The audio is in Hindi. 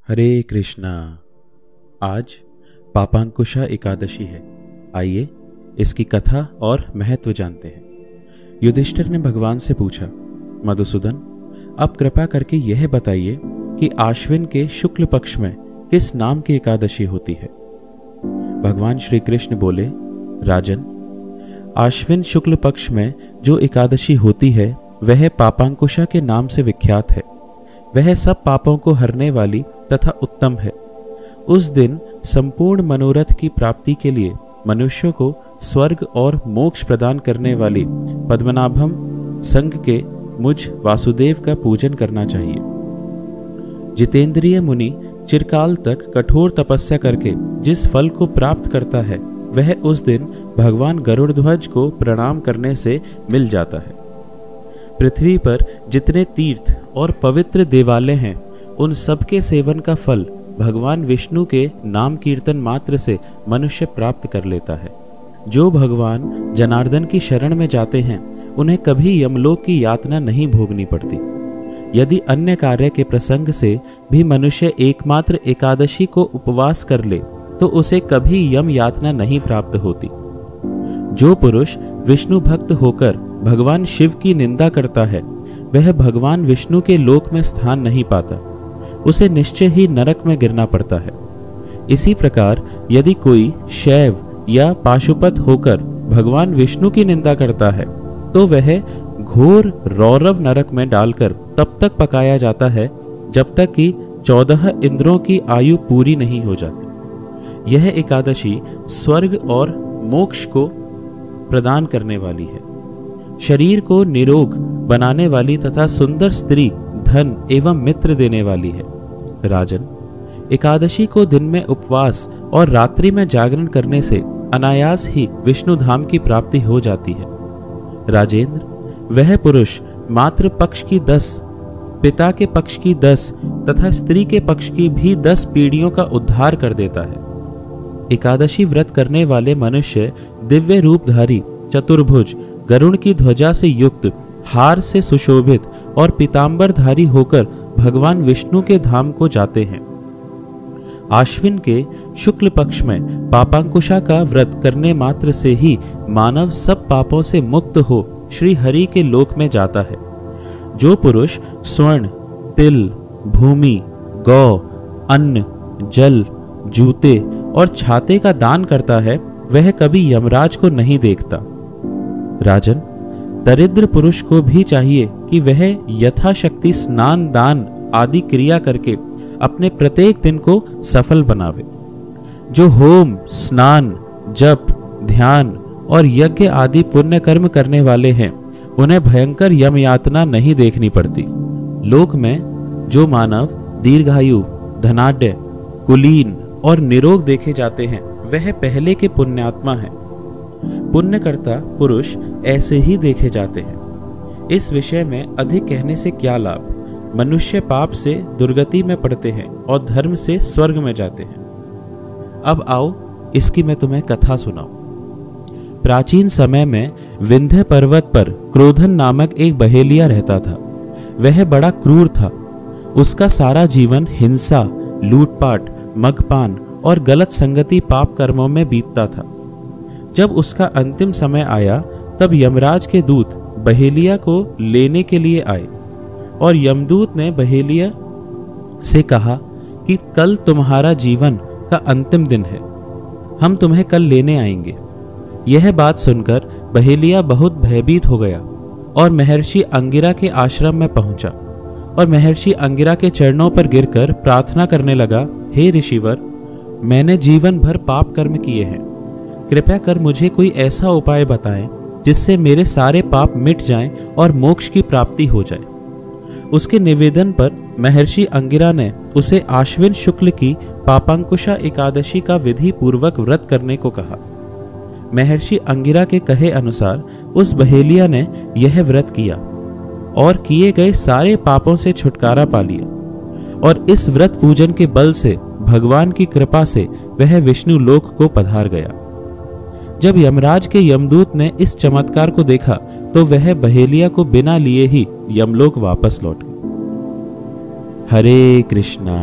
हरे कृष्णा। आज पापांकुशा एकादशी है। आइए इसकी कथा और महत्व जानते हैं। युधिष्ठिर ने भगवान से पूछा, मधुसूदन, अब कृपा करके यह बताइए कि आश्विन के शुक्ल पक्ष में किस नाम की एकादशी होती है। भगवान श्री कृष्ण बोले, राजन, आश्विन शुक्ल पक्ष में जो एकादशी होती है वह पापांकुशा के नाम से विख्यात है। वह सब पापों को हरने वाली तथा उत्तम है। उस दिन संपूर्ण मनोरथ की प्राप्ति के लिए मनुष्यों को स्वर्ग और मोक्ष प्रदान करने वाली पद्मनाभम संघ के मुझ वासुदेव का पूजन करना चाहिए। जितेंद्रिय मुनि चिरकाल तक कठोर तपस्या करके जिस फल को प्राप्त करता है वह उस दिन भगवान गरुड़ध्वज को प्रणाम करने से मिल जाता है। पृथ्वी पर जितने तीर्थ और पवित्र देवालय हैं उन सब के सेवन का फल भगवान विष्णु के नाम कीर्तन मात्र से मनुष्य प्राप्त कर लेता है। जो भगवान जनार्दन की शरण में जाते हैं उन्हें कभी यमलोक की यातना नहीं भोगनी पड़ती। यदि अन्य कार्य के प्रसंग से भी मनुष्य एकमात्र एकादशी को उपवास कर ले तो उसे कभी यम यातना नहीं प्राप्त होती। जो पुरुष विष्णु भक्त होकर भगवान शिव की निंदा करता है वह भगवान विष्णु के लोक में स्थान नहीं पाता। उसे निश्चय ही नरक में गिरना पड़ता है। इसी प्रकार यदि कोई शैव या पाशुपत होकर भगवान विष्णु की निंदा करता है तो वह घोर रौरव नरक में डालकर तब तक पकाया जाता है जब तक कि 14 इंद्रों की आयु पूरी नहीं हो जाती। यह एकादशी स्वर्ग और मोक्ष को प्रदान करने वाली है। शरीर को निरोग बनाने वाली तथा सुंदर स्त्री, धन एवं मित्र देने वाली है। राजन, एकादशी को दिन में उपवास और रात्रि में जागरण करने से अनायास ही विष्णु धाम की प्राप्ति हो जाती है। राजेंद्र, वह पुरुष मात्र पक्ष की 10, पिता के पक्ष की 10 तथा स्त्री के पक्ष की भी 10 पीढ़ियों का उद्धार कर देता है। एकादशी व्रत करने वाले मनुष्य दिव्य रूपधारी, चतुर्भुज, गरुड़ की ध्वजा से युक्त, हार से सुशोभित और पीतांबरधारी होकर भगवान विष्णु के धाम को जाते हैं। आश्विन के शुक्ल पक्ष में पापांकुशा का व्रत करने मात्र से ही मानव सब पापों से मुक्त हो श्री हरि के लोक में जाता है। जो पुरुष स्वर्ण, तिल, भूमि, गौ, अन्न, जल, जूते और छाते का दान करता है वह कभी यमराज को नहीं देखता। राजन, दरिद्र पुरुष को भी चाहिए कि वह यथाशक्ति स्नान, दान आदि क्रिया करके अपने प्रत्येक दिन को सफल बनावे। जो होम, स्नान, जप, ध्यान और यज्ञ आदि पुण्य कर्म करने वाले हैं उन्हें भयंकर यम यातना नहीं देखनी पड़ती। लोक में जो मानव दीर्घायु, धनाढ्य, कुलीन और निरोग देखे जाते हैं वह पहले के पुण्यात्मा हैं। पुण्यकर्ता पुरुष ऐसे ही देखे जाते हैं। इस विषय में अधिक कहने से क्या लाभ। मनुष्य पाप से दुर्गति में पड़ते हैं और धर्म से स्वर्ग में जाते हैं। अब आओ इसकी मैं तुम्हें कथा सुनाऊं। प्राचीन समय में विंध्य पर्वत पर क्रोधन नामक एक बहेलिया रहता था। वह बड़ा क्रूर था। उसका सारा जीवन हिंसा, लूटपाट, मगपान और गलत संगति पाप कर्मों में बीतता था। जब उसका अंतिम समय आया तब यमराज के दूत बहेलिया को लेने के लिए आए और यमदूत ने बहेलिया से कहा कि कल तुम्हारा जीवन का अंतिम दिन है, हम तुम्हें कल लेने आएंगे। यह बात सुनकर बहेलिया बहुत भयभीत हो गया और महर्षि अंगिरा के आश्रम में पहुंचा और महर्षि अंगिरा के चरणों पर गिरकर प्रार्थना करने लगा, हे ऋषिवर, मैंने जीवन भर पाप कर्म किए हैं। कृपया कर मुझे कोई ऐसा उपाय बताएं जिससे मेरे सारे पाप मिट जाएं और मोक्ष की प्राप्ति हो जाए। उसके निवेदन पर महर्षि अंगिरा ने उसे आश्विन शुक्ल की पापांकुशा एकादशी का विधि पूर्वक व्रत करने को कहा। महर्षि अंगिरा के कहे अनुसार उस बहेलिया ने यह व्रत किया और किए गए सारे पापों से छुटकारा पा लिया और इस व्रत पूजन के बल से भगवान की कृपा से वह विष्णु लोक को पधार गया। जब यमराज के यमदूत ने इस चमत्कार को देखा तो वह बहेलिया को बिना लिए ही यमलोक वापस लौट गए। हरे कृष्णा।